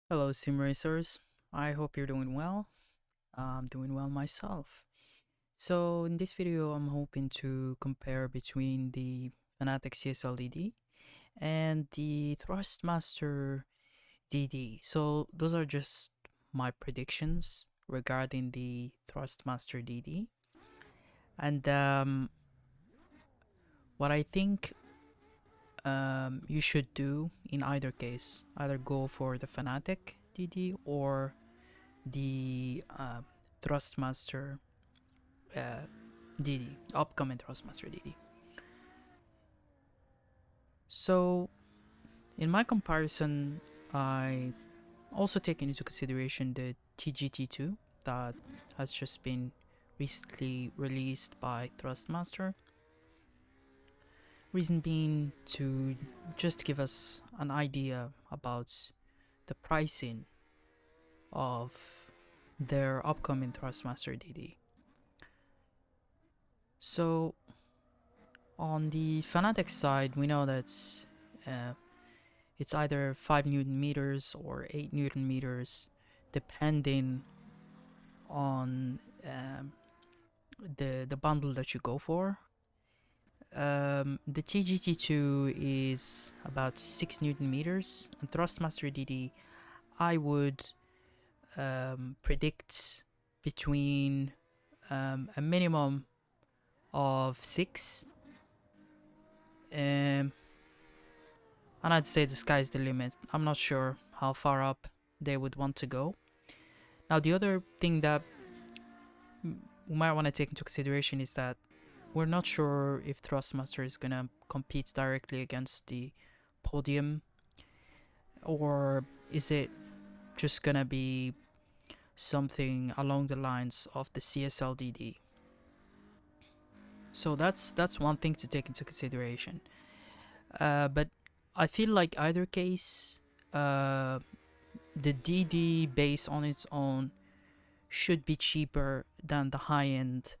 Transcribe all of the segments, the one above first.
Hello, sim racers. I hope you're doing well. I'm doing well myself. So, in this video, I'm hoping to compare between the Fnatic CSL DD and the Thrustmaster DD. So, those are just my predictions regarding the Thrustmaster DD. And what I think you should do in either case, either go for the Fnatic DD or the Thrustmaster DD, upcoming Thrustmaster DD. So, in my comparison, I also taken into consideration the TGT2 that has just been recently released by Thrustmaster. Reason being to just give us an idea about the pricing of their upcoming Thrustmaster DD. So, on the Fnatic side, we know that uh, it's either 5 Newton meters or 8 Newton meters, depending on the bundle that you go for. The TGT2 is about 6 Newton meters, and Thrustmaster DD, I would predict between a minimum of 6 um, and I'd say the sky's the limit. I'm not sure how far up they would want to go. Now, the other thing that we might want to take into consideration is that we're not sure if Thrustmaster is going to compete directly against the podium, or is it just going to be something along the lines of the CSL DD. So that's one thing to take into consideration. But I feel like either case, the DD base on its own should be cheaper than the high end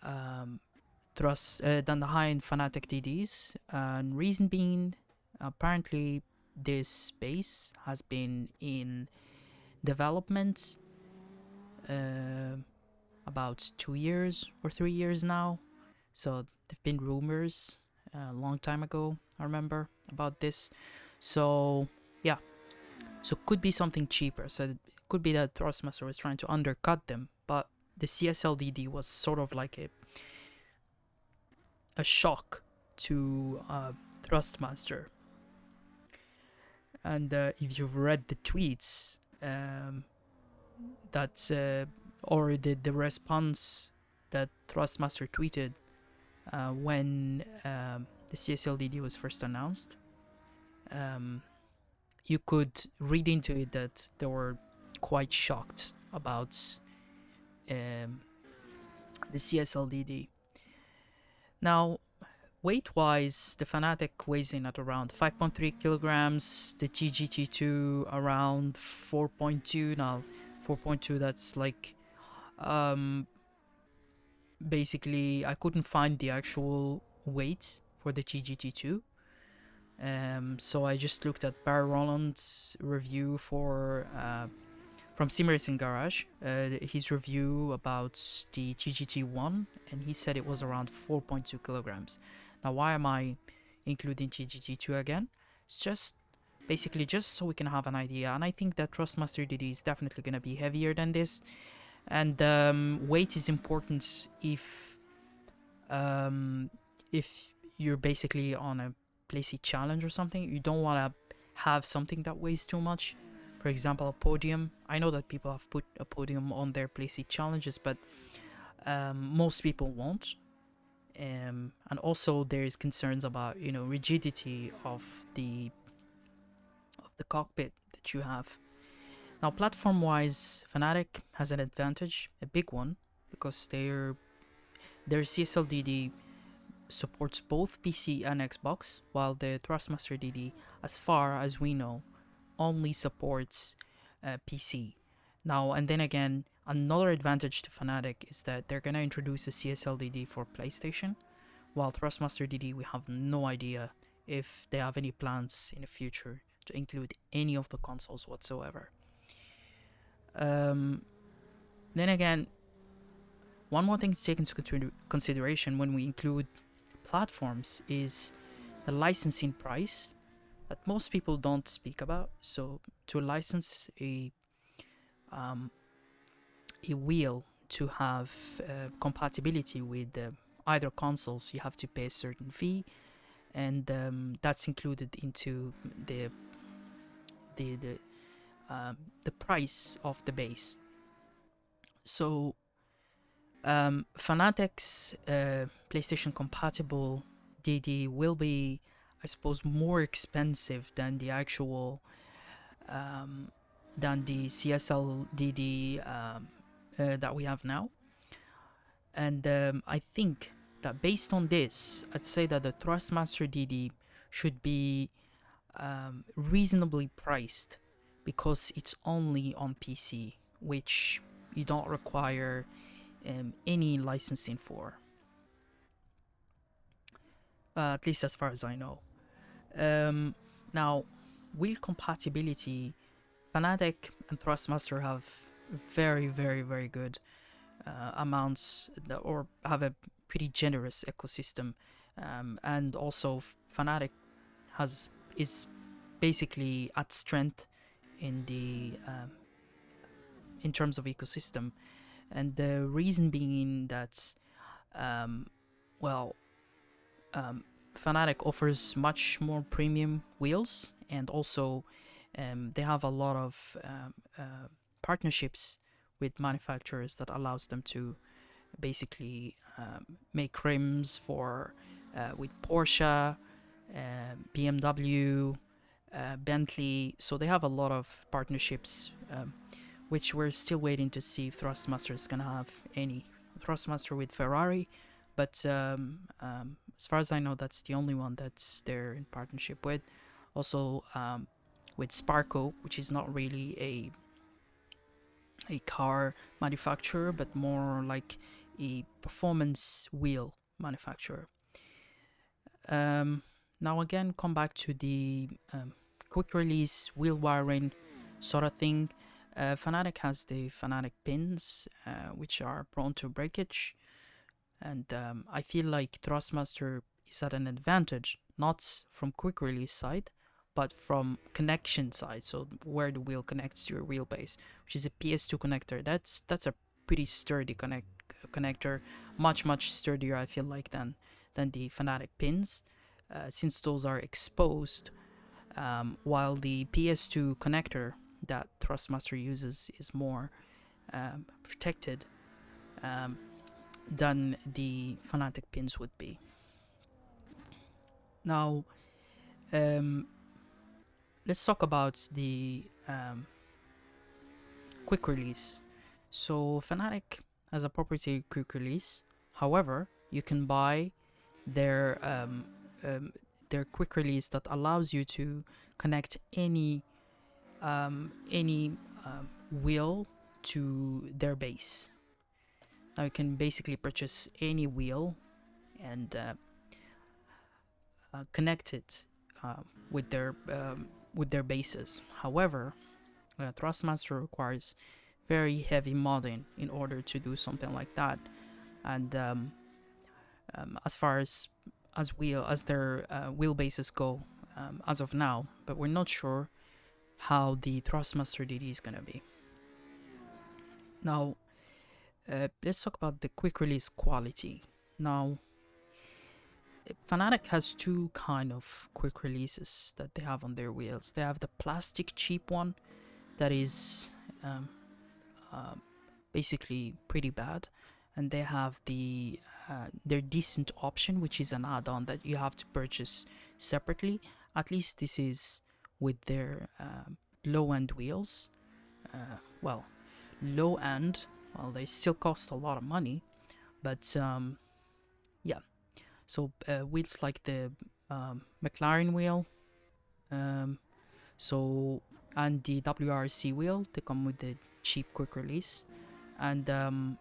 than the high end Fnatic DDs. And reason being, apparently this base has been in development about 2 years or 3 years now. So there've been rumors a long time ago, I remember, about this. So yeah, so could be something cheaper. So it could be that Thrustmaster was trying to undercut them, but the CSL DD was sort of like a shock to Thrustmaster. And if you've read the tweets, that or the response that Thrustmaster tweeted when the CSL DD was first announced, you could read into it that they were quite shocked about the CSL DD. Now, weight-wise, the Fnatic weighs in at around 5.3 kilograms, the TGT2 around 4.2. Now, 4.2, that's like basically I couldn't find the actual weight for the TGT2. So I just looked at Barry Roland's review for from Sim Racing Garage, his review about the TGT1, and he said it was around 4.2 kilograms. Now, why am I including TGT2 again? It's just basically just so we can have an idea, and I think that Thrustmaster DD is definitely going to be heavier than this, and weight is important if you're basically on a Placey challenge or something. You don't want to have something that weighs too much. For example, a podium. I know that people have put a podium on their Placey challenges, but most people won't. And also there's concerns about rigidity of the cockpit that you have. Now, platform-wise, Fnatic has an advantage, a big one, because their CSL DD supports both PC and Xbox, while the Thrustmaster DD, as far as we know, only supports PC. Now, and then again, another advantage to Fnatic is that they're going to introduce a CSL DD for PlayStation, while Thrustmaster DD, we have no idea if they have any plans in the future to include any of the consoles whatsoever. Then again, one more thing to take into consideration when we include platforms is the licensing price that most people don't speak about. So to license a wheel to have compatibility with either consoles, you have to pay a certain fee, and that's included into the price of the base. So Fanatec's PlayStation compatible DD will be, I suppose, more expensive than the actual than the CSL DD that we have now. And I think that based on this, I'd say that the Thrustmaster DD should be reasonably priced because it's only on PC, which you don't require any licensing for. At least as far as I know. Now, wheel compatibility, Fanatec and Thrustmaster have very, very, very good amounts or have a pretty generous ecosystem, and also Fanatec is basically at strength in the in terms of ecosystem, and the reason being that Fanatec offers much more premium wheels, and also they have a lot of partnerships with manufacturers that allows them to basically make rims for with Porsche, BMW, Bentley. So they have a lot of partnerships, which we're still waiting to see if Thrustmaster is gonna have any. Thrustmaster with Ferrari, but as far as I know, that's the only one that's they're in partnership with. Also with Sparco, which is not really a car manufacturer, but more like a performance wheel manufacturer. Now again, come back to the quick release wheel wiring sort of thing. Fanatec has the Fanatec pins, which are prone to breakage, and I feel like Thrustmaster is at an advantage, not from quick release side, but from connection side, so where the wheel connects to your wheelbase, which is a PS2 connector. That's a pretty sturdy connector, much sturdier I feel like than the Fanatec pins, since those are exposed, while the PS2 connector that Thrustmaster uses is more protected than the Fanatec pins would be. Now, let's talk about the quick release. So Fanatec has a proprietary quick release. However, you can buy their quick release that allows you to connect any wheel to their base. Now you can basically purchase any wheel and connect it with their bases. However, Thrustmaster requires very heavy modding in order to do something like that, and as far as their wheelbases go, as of now, but we're not sure how the Thrustmaster DD is gonna be. Now, let's talk about the quick release quality. Now, Fanatec has two kind of quick releases that they have on their wheels. They have the plastic cheap one that is basically pretty bad, and they have their decent option, which is an add-on that you have to purchase separately. At least this is with their low-end wheels. Low-end, well, they still cost a lot of money, but yeah. So wheels like the McLaren wheel, and the WRC wheel, they come with the cheap quick release. And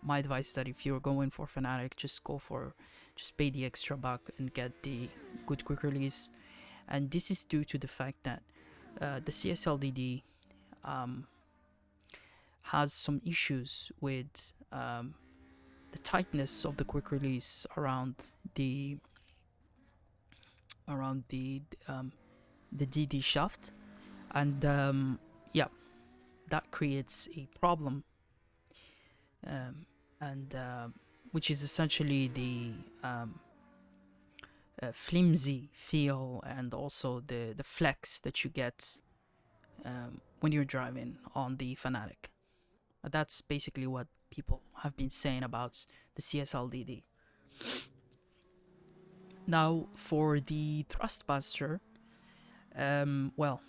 my advice is that if you're going for Fanatec, just pay the extra buck and get the good quick release. And this is due to the fact that the CSL DD has some issues with the tightness of the quick release around the around the DD shaft, and yeah, that creates a problem, and which is essentially the flimsy feel and also the flex that you get when you're driving on the Fanatic. That's basically what people have been saying about the CSL DD. Now, for the Thrustmaster, well,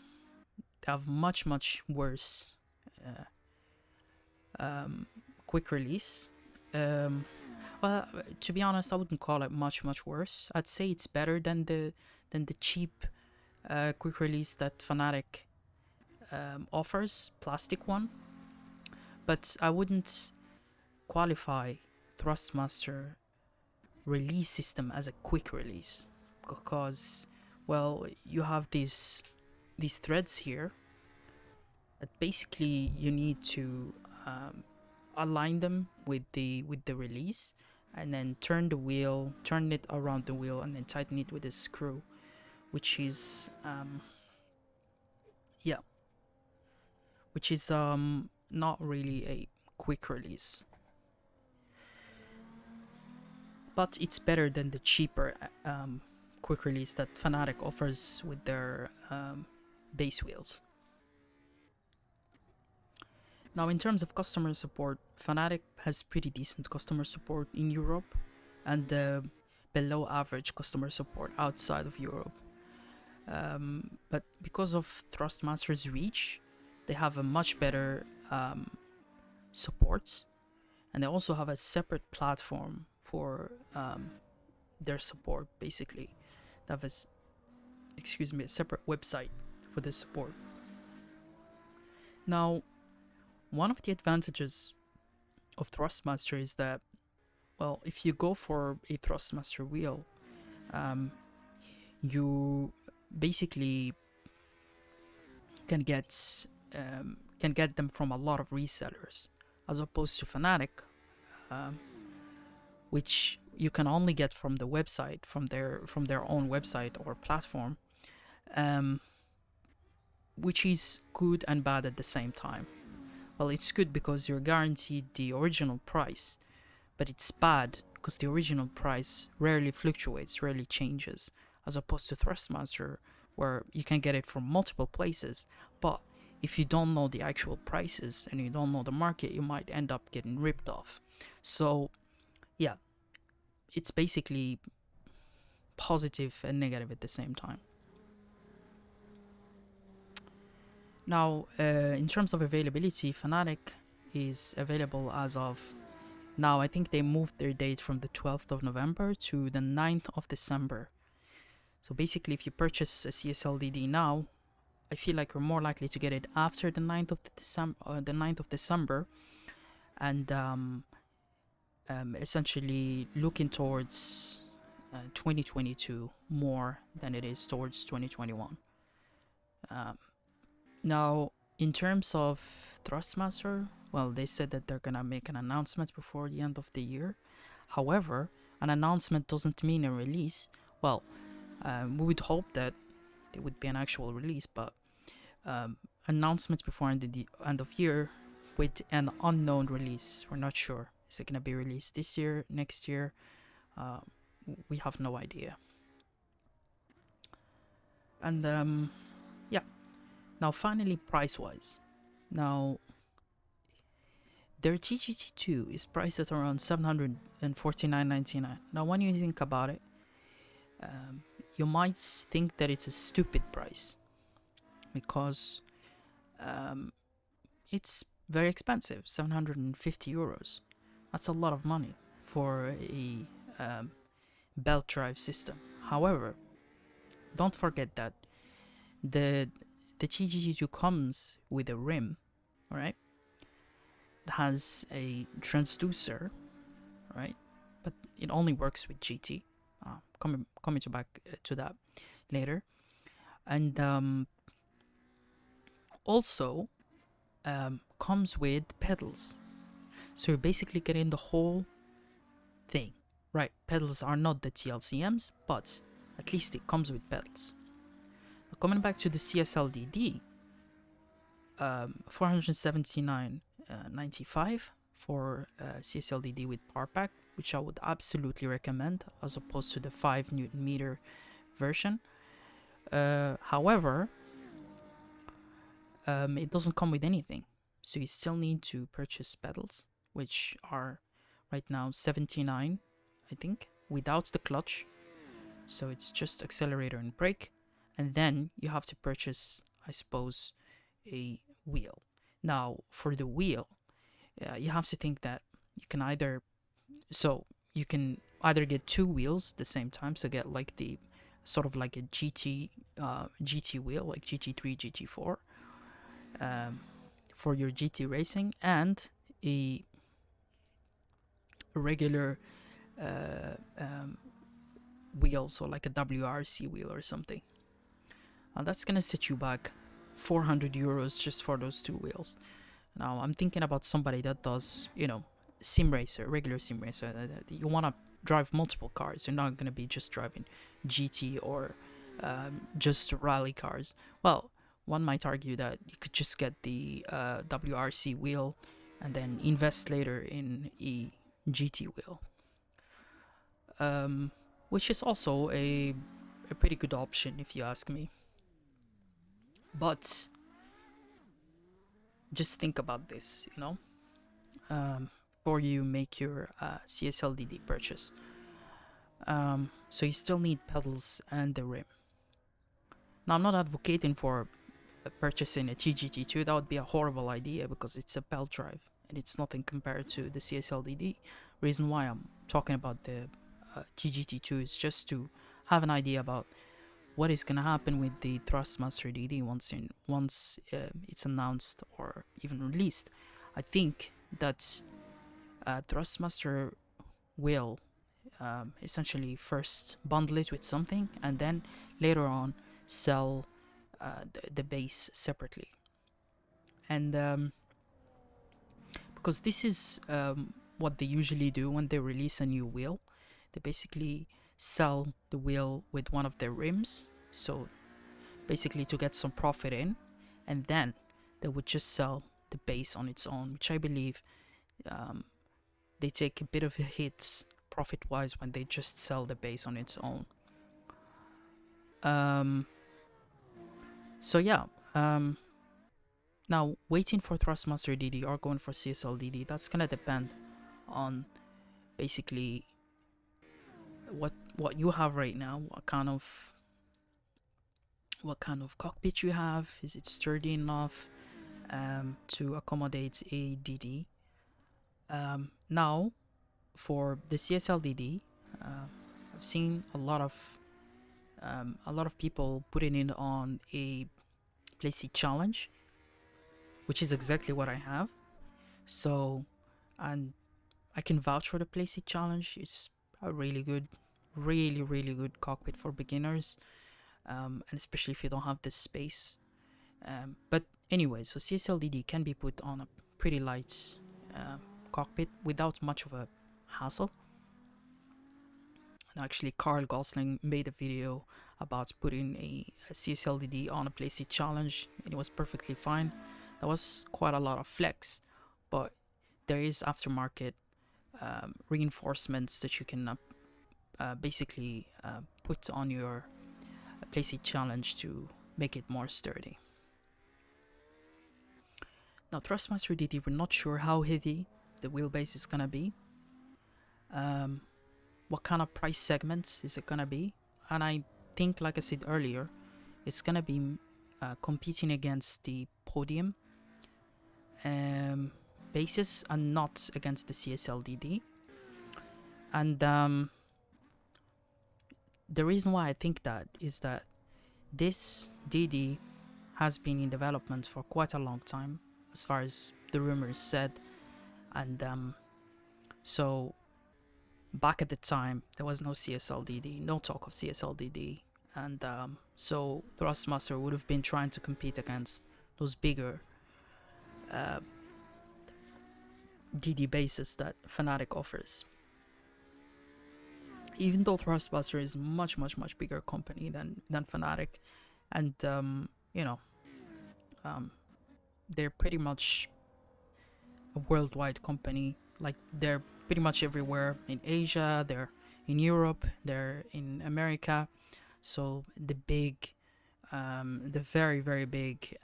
they have much worse quick release. Well, to be honest, I wouldn't call it much worse. I'd say it's better than the cheap quick release that Fanatic offers, plastic one. But I wouldn't qualify Thrustmaster release system as a quick release, because, well, you have these threads here that basically you need to align them with the release, and then turn it around the wheel, and then tighten it with a screw, which is not really a quick release, but it's better than the cheaper quick release that Fanatic offers with their base wheels. Now, in terms of customer support, Fanatic has pretty decent customer support in Europe, and below average customer support outside of Europe. But because of Thrustmaster's reach, they have a much better support, and they also have a separate platform for their support. Basically, they have a separate website for the support. Now, one of the advantages of Thrustmaster is that, well, if you go for a Thrustmaster wheel, you basically can get them from a lot of resellers, as opposed to Fanatic, which you can only get from the website, from their own website or platform, which is good and bad at the same time. Well, it's good because you're guaranteed the original price, but it's bad because the original price rarely fluctuates, rarely changes, as opposed to Thrustmaster, where you can get it from multiple places, but if you don't know the actual prices and you don't know the market, you might end up getting ripped off. So, yeah, it's basically positive and negative at the same time. Now, in terms of availability, Fanatic is available as of now. I think they moved their date from the 12th of November to the 9th of December. So basically, if you purchase a CSL DD now, I feel like you're more likely to get it after the 9th of December, and essentially looking towards 2022 more than it is towards 2021. Now, in terms of Thrustmaster, well, they said that they're gonna make an announcement before the end of the year. However, an announcement doesn't mean a release. Well, we would hope that it would be an actual release, but announcements before the end of year with an unknown release. We're not sure. Is it gonna be released this year, next year? We have no idea. And yeah. Now, finally, price-wise. Now, their TGT2 is priced at around $749.99. Now, when you think about it, you might think that it's a stupid price, because it's very expensive, 750 euros. That's a lot of money for a belt drive system. However, don't forget that the TGT2 comes with a rim, right? It has a transducer, right? But it only works with GT. Coming back to that later. And Also, comes with pedals. So you're basically getting the whole thing. Right, pedals are not the TLCMs, but at least it comes with pedals. Now, coming back to the CSL DD, 479.95 for CSL DD with power pack, which I would absolutely recommend as opposed to the 5 Newton meter version. However, it doesn't come with anything, so you still need to purchase pedals, which are right now 79, I think, without the clutch. So it's just accelerator and brake, and then you have to purchase, I suppose, a wheel. Now, for the wheel, you have to think that you can either get two wheels at the same time, so get like the sort of like a GT wheel, like GT3, GT4, for your GT racing, and a regular wheel, so like a WRC wheel or something. That's gonna set you back 400 euros just for those two wheels. Now I'm thinking about somebody that does, sim racer, regular sim racer. You want to drive multiple cars. You're not gonna be just driving GT or just rally cars. Well, one might argue that you could just get the WRC wheel and then invest later in a GT wheel, which is also a pretty good option if you ask me. But just think about this, before you make your CSL DD purchase. So you still need pedals and the rim. Now, I'm not advocating for purchasing a TGT2. That would be a horrible idea because it's a belt drive and it's nothing compared to the CSL DD. Reason why I'm talking about the TGT2 is just to have an idea about what is gonna happen with the Thrustmaster DD once it's announced or even released. I think that Thrustmaster will essentially first bundle it with something and then later on sell the base separately. And because this is what they usually do when they release a new wheel, they basically sell the wheel with one of their rims, so basically to get some profit in, and then they would just sell the base on its own, which I believe they take a bit of a hit profit wise when they just sell the base on its own. So yeah, now waiting for Thrustmaster DD or going for CSL DD, that's gonna depend on basically what you have right now, what kind of cockpit you have. Is it sturdy enough to accommodate a DD? Now, for the CSL DD, I've seen a lot of people putting it on a Playseat challenge, which is exactly what I have. So, and I can vouch for the Playseat challenge. It's a really good cockpit for beginners, and especially if you don't have the space. But anyway, so CSL DD can be put on a pretty light cockpit without much of a hassle. And actually, Carl Gosling made a video about putting a CSL DD on a Playseat challenge, and it was perfectly fine. That was quite a lot of flex, but there is aftermarket reinforcements that you can basically put on your Playseat challenge to make it more sturdy. Now, Thrustmaster DD, we're not sure how heavy the wheelbase is gonna be. What kind of price segment is it gonna be? And I think, like I said earlier, it's gonna be competing against the podium bases and not against the CSL DD. And the reason why I think that is that this DD has been in development for quite a long time, as far as the rumors said, and so back at the time there was no CSL DD, no talk of CSL DD, and so Thrustmaster would have been trying to compete against those bigger DD bases that Fnatic offers. Even though Thrustmaster is much bigger company than Fnatic, and they're pretty much a worldwide company. Like, they're pretty much everywhere in Asia, they're in Europe, they're in America. So the very big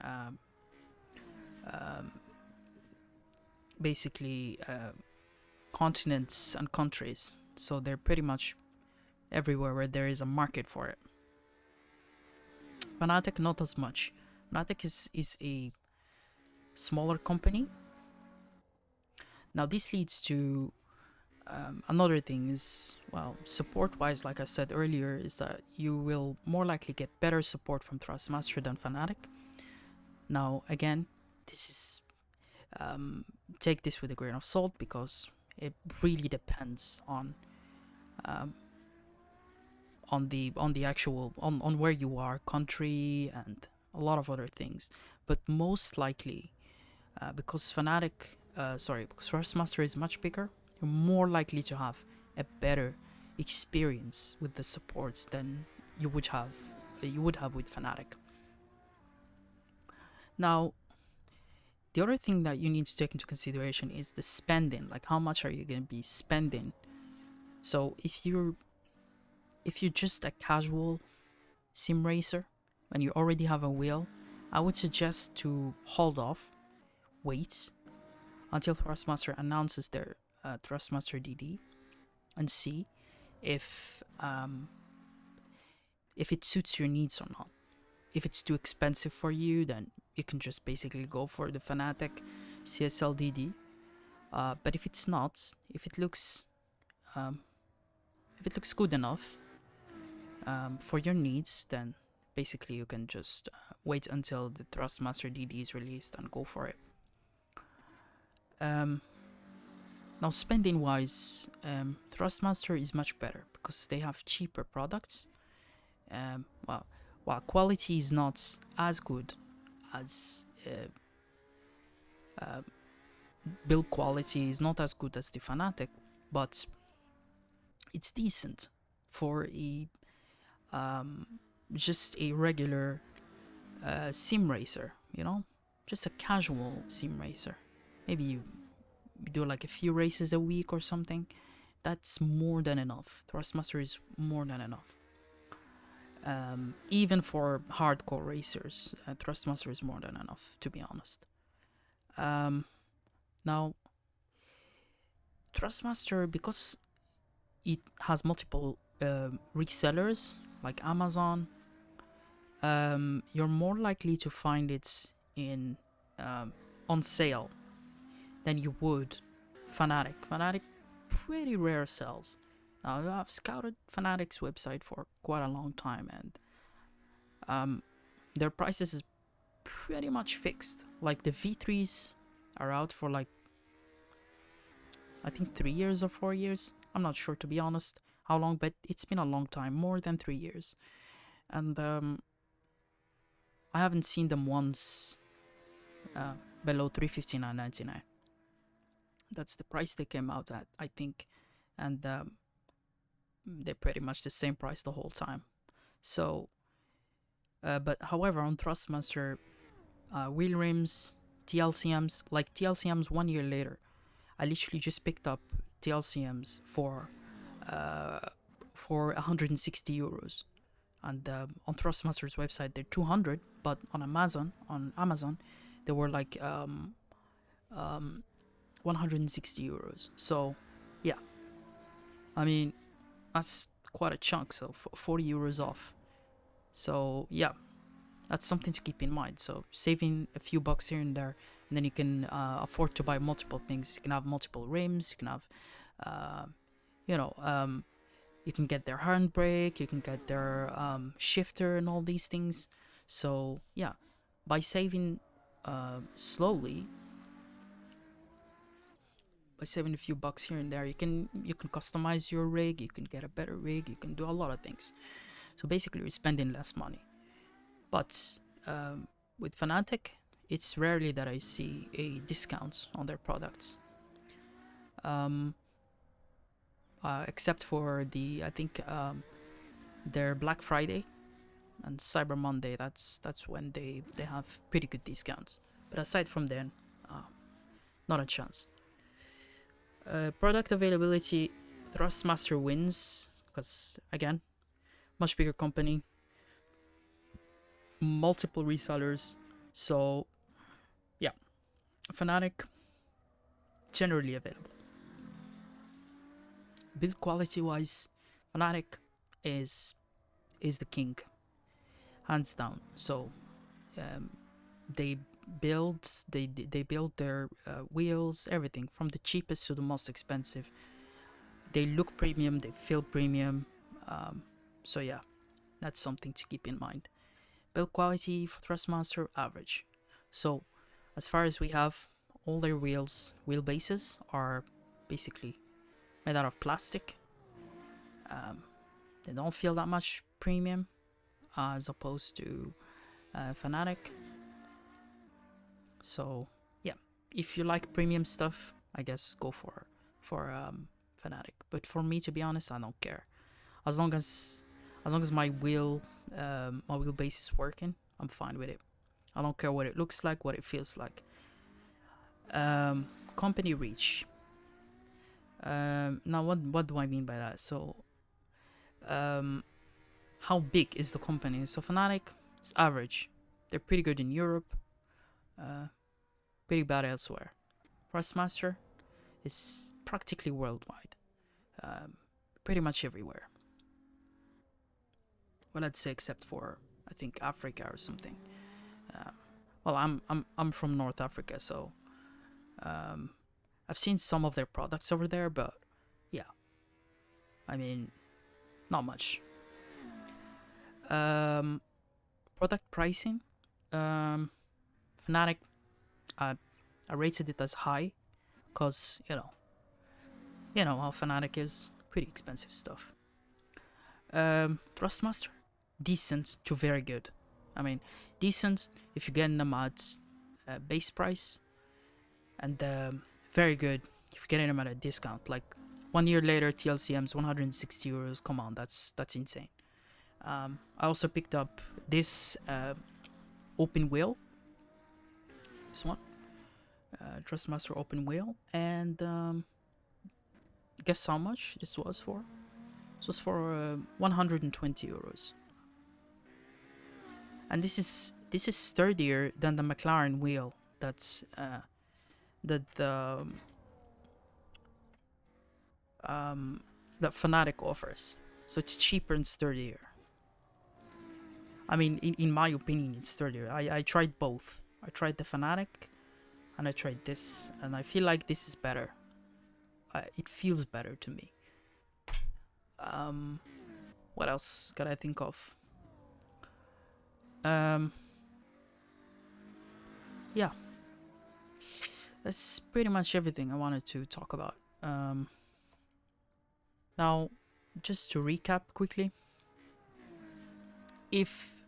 basically continents and countries. So they're pretty much everywhere where there is a market for it. Fnatic, not as much. Fnatic is a smaller company. Now this leads to another thing is, well, support-wise, like I said earlier, is that you will more likely get better support from Thrustmaster than Fnatic. Now, again, this is take this with a grain of salt, because it really depends on the actual on where you are, country, and a lot of other things. But most likely, because because Thrustmaster is much bigger, you're more likely to have a better experience with the supports than you would have with Fnatic. Now, the other thing that you need to take into consideration is the spending. Like, how much are you going to be spending? So if you're just a casual sim racer and you already have a wheel, I would suggest to hold off, wait until Thrustmaster announces their Thrustmaster DD, and see if it suits your needs or not. If it's too expensive for you, then you can just basically go for the Fnatic CSL DD. But if it's not, if it looks good enough for your needs, then basically you can just wait until the Thrustmaster DD is released and go for it. Now, spending wise, Thrustmaster is much better because they have cheaper products. While quality is not as good as build quality is not as good as the Fnatic, but it's decent for just a regular sim racer, just a casual sim racer. Maybe you do like a few races a week or something. That's more than enough. Thrustmaster is more than enough. Even for hardcore racers, Thrustmaster is more than enough, to be honest. Now, Thrustmaster, because it has multiple resellers like Amazon, you're more likely to find it on sale than you would Fnatic. Fnatic pretty rare sells. Now, I've scouted Fnatic's website for quite a long time, and their prices is pretty much fixed. Like, the V3s are out for like, I think 3 years or 4 years. I'm not sure, to be honest, how long, but it's been a long time, more than 3 years. And I haven't seen them once below $359.99. That's the price they came out at, I think. And they're pretty much the same price the whole time. So, but however, on Thrustmaster, wheel rims, TLCMs, like TLCMs 1 year later, I literally just picked up TLCMs for 160 euros. And on Thrustmaster's website, they're 200, but on Amazon, they were like 160 euros. So, yeah. I mean, that's quite a chunk, so 40 euros off. So, yeah, that's something to keep in mind. So, saving a few bucks here and there, and then you can afford to buy multiple things. You can have multiple rims, you can have, you can get their handbrake, you can get their shifter and all these things. So, yeah, by saving slowly, by saving a few bucks here and there, you can customize your rig, you can get a better rig, you can do a lot of things. So basically, you're spending less money. But with Fnatic, it's rarely that I see a discount on their products. Except for I think their Black Friday and Cyber Monday. That's when they have pretty good discounts. But aside from then, not a chance. Product availability, Thrustmaster wins because again, much bigger company, multiple resellers. So yeah, Fnatic generally available. Build quality wise, Fnatic is the king, hands down. So they build their wheels, everything from the cheapest to the most expensive. They look premium, they feel premium. So yeah, that's something to keep in mind. Build quality for Thrustmaster, average. So as far as we have, all their wheelbases are basically made out of plastic. They don't feel that much premium as opposed to Fnatic. So yeah, if you like premium stuff, I guess go for Fnatic. But for me, to be honest, I don't care. As long as my wheelbase is working, I'm fine with it. I don't care what it looks like, what it feels like. Company reach. Now what do I mean by that? So how big is the company? So Fnatic is average. They're pretty good in Europe, pretty bad elsewhere. Thrustmaster is practically worldwide, pretty much everywhere. Well, I'd say except for I think Africa or something. Well, I'm from North Africa, so I've seen some of their products over there, but yeah, I mean, not much. Product pricing, Fnatic, I rated it as high, cause you know how Fnatic is, pretty expensive stuff. Thrustmaster, decent to very good. I mean, decent if you're getting them at base price, and very good if you're getting them at a discount. Like 1 year later, TLCM's 160 euros. Come on, that's insane. I also picked up this open wheel. This one, Thrustmaster open wheel, and guess how much this was for? This was for 120 euros. And this is sturdier than the McLaren wheel that Fnatic offers. So it's cheaper and sturdier. I mean, in my opinion, it's sturdier. I tried both. I tried the Fnatic, and I tried this, and I feel like this is better. It feels better to me. What else could I think of? Yeah, that's pretty much everything I wanted to talk about. Now, just to recap quickly, if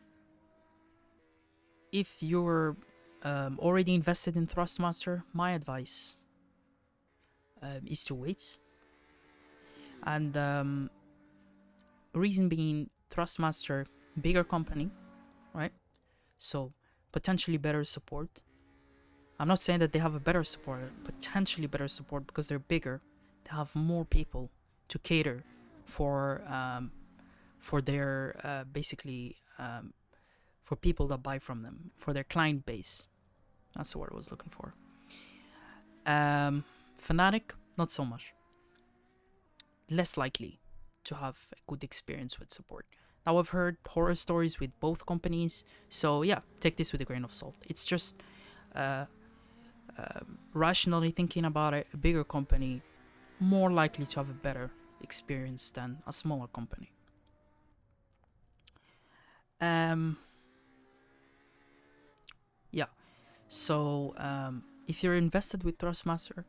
you're already invested in Thrustmaster, my advice is to wait. And reason being, Thrustmaster, bigger company, right? So potentially better support. I'm not saying that they have a better support, potentially better support because they're bigger. They have more people to cater for their basically for people that buy from them, for their client base. That's the word I was looking for. Fnatic, not so much. Less likely to have a good experience with support. Now, I've heard horror stories with both companies, so yeah, take this with a grain of salt. It's just rationally thinking about it, a bigger company more likely to have a better experience than a smaller company. Yeah, so if you're invested with Thrustmaster,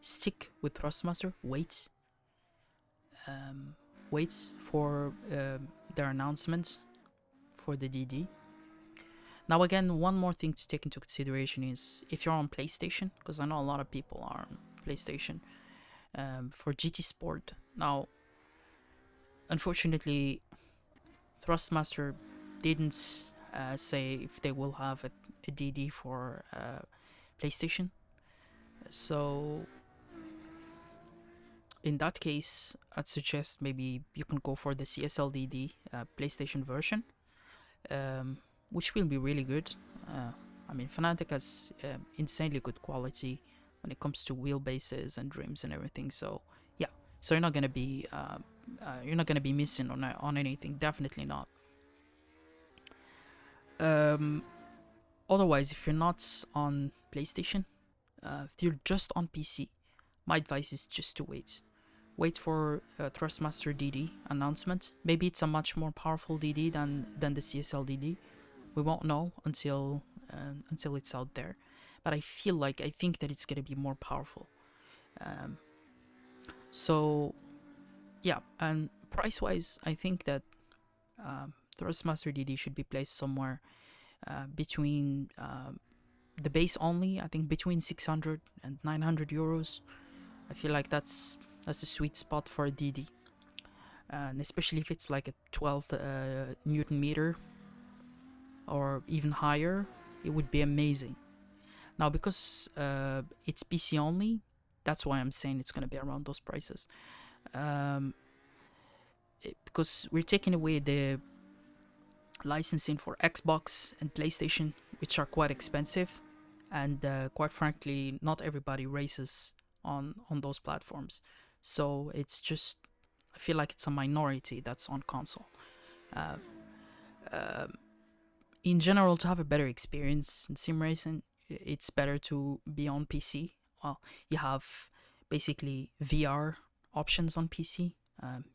stick with Thrustmaster. Wait for their announcements for the DD. Now again, one more thing to take into consideration is if you're on PlayStation, because I know a lot of people are on PlayStation, for GT Sport. Now, unfortunately, Thrustmaster didn't say if they will have a DD for PlayStation. So in that case, I'd suggest maybe you can go for the CSL DD PlayStation version, which will be really good. I mean, Fnatic has insanely good quality when it comes to wheelbases and rims and everything. So yeah, so you're not gonna be missing on anything. Definitely not. Otherwise, if you're not on PlayStation, if you're just on PC, my advice is just to wait. Wait for Thrustmaster DD announcement. Maybe it's a much more powerful DD than the CSL DD. We won't know until it's out there. But I think that it's gonna be more powerful. So yeah, and price-wise, I think that Thrustmaster DD should be placed somewhere between the base only. I think between 600 and 900 euros. I feel like that's a sweet spot for a DD, and especially if it's like a 12 Newton meter or even higher, it would be amazing. Now, because it's PC only, that's why I'm saying it's gonna be around those prices. Because we're taking away the licensing for Xbox and PlayStation, which are quite expensive, and quite frankly, not everybody races on those platforms. So it's just, I feel like it's a minority that's on console. In general, to have a better experience in sim racing, it's better to be on PC. Well, you have basically VR options on PC.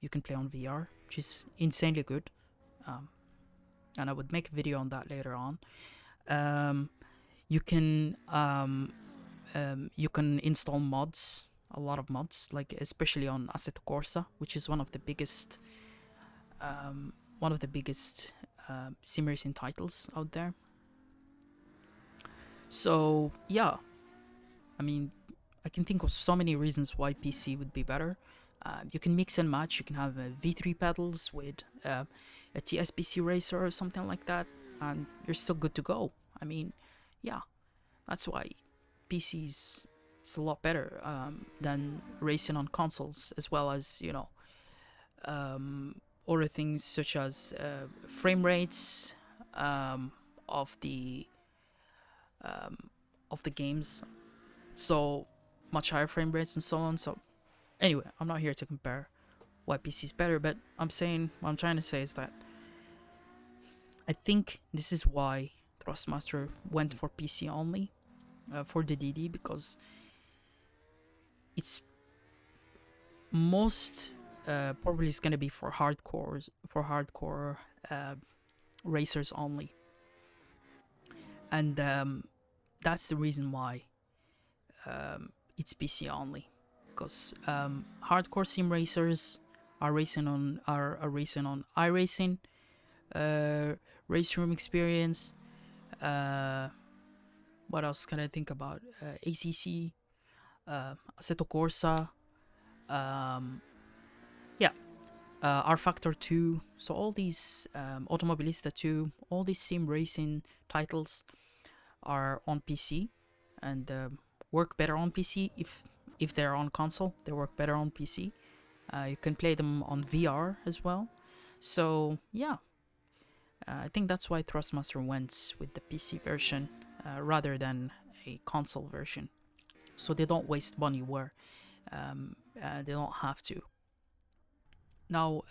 You can play on VR, which is insanely good. And I would make a video on that later on. You can install mods, a lot of mods, like especially on Assetto Corsa, which is one of the biggest sim racing titles out there. So yeah, I mean, I can think of so many reasons why PC would be better. You can mix and match. You can have V3 pedals with a TSPC racer or something like that, and you're still good to go. I mean, yeah, that's why PC is a lot better than racing on consoles, as well as, you know, other things such as frame rates of the games, so much higher frame rates and so on. So anyway, I'm not here to compare why PC is better, but what I'm trying to say is that I think this is why Thrustmaster went for PC only for the DD, because it's most probably is gonna be for hardcore racers only, and that's the reason why it's PC only, because hardcore sim racers are racing on iRacing, race room experience. What else can I think about? ACC, Assetto Corsa, R Factor 2. So all these Automobilista 2, all these sim racing titles are on PC and work better on PC. If they're on console, they work better on PC. You can play them on VR as well. So yeah, I think that's why Thrustmaster went with the PC version rather than a console version. So they don't waste money where they don't have to. Now,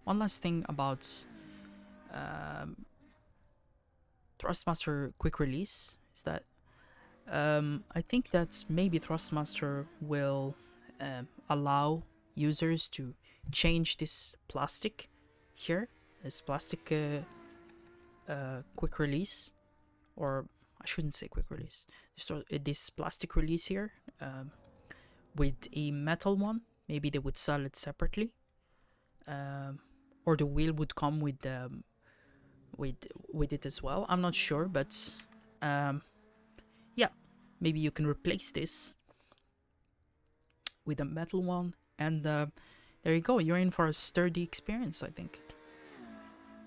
one last thing about Thrustmaster quick release is that I think that maybe Thrustmaster will allow users to change this plastic here, this plastic quick release, or I shouldn't say quick release, this plastic release here with a metal one. Maybe they would sell it separately, or the wheel would come with with it as well. I'm not sure, but yeah, maybe you can replace this with a metal one, and there you go. You're in for a sturdy experience, I think.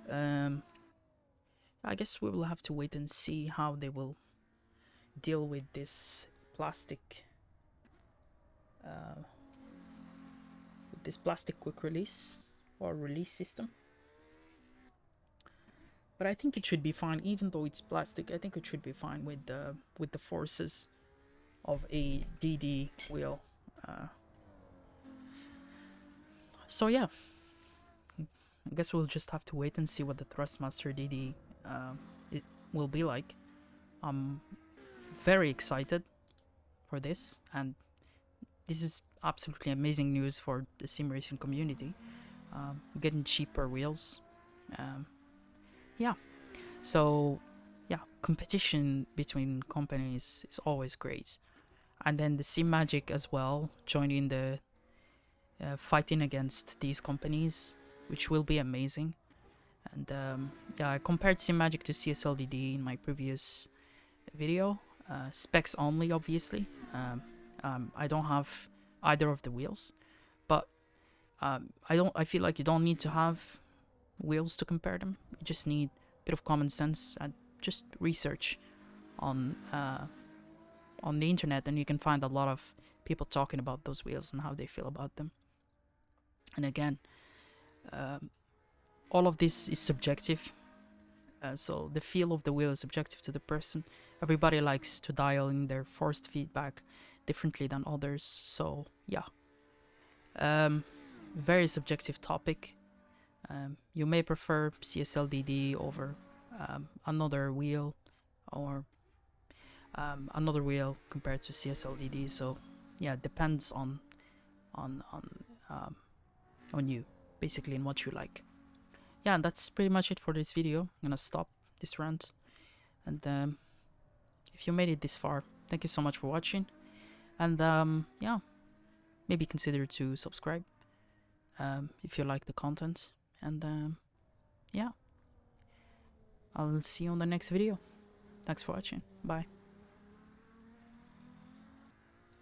I guess we will have to wait and see how they will deal with this plastic quick release or release system. But I think it should be fine, even though it's plastic. I think it should be fine with the forces of a DD wheel. So yeah, I guess we'll just have to wait and see what the Thrustmaster DD it will be like. I'm very excited for this, and this is absolutely amazing news for the sim racing community. Getting cheaper wheels. Yeah, so yeah, competition between companies is always great, and then the sim magic as well, joining the fighting against these companies, which will be amazing. And yeah, I compared sim magic to CSL DD in my previous video. Specs only, obviously. I don't have either of the wheels, but I feel like you don't need to have wheels to compare them. You just need a bit of common sense and just research on the internet, and you can find a lot of people talking about those wheels and how they feel about them. And again, all of this is subjective. So the feel of the wheel is subjective to the person. Everybody likes to dial in their forced feedback differently than others. So yeah, very subjective topic. You may prefer CSL DD over another wheel, or another wheel compared to CSL DD. So yeah, it depends on you, basically, and what you like. Yeah, and that's pretty much it for this video. I'm gonna stop this rant, and if you made it this far, thank you so much for watching, and yeah, maybe consider to subscribe if you like the content, and yeah, I'll see you on the next video. Thanks for watching. Bye.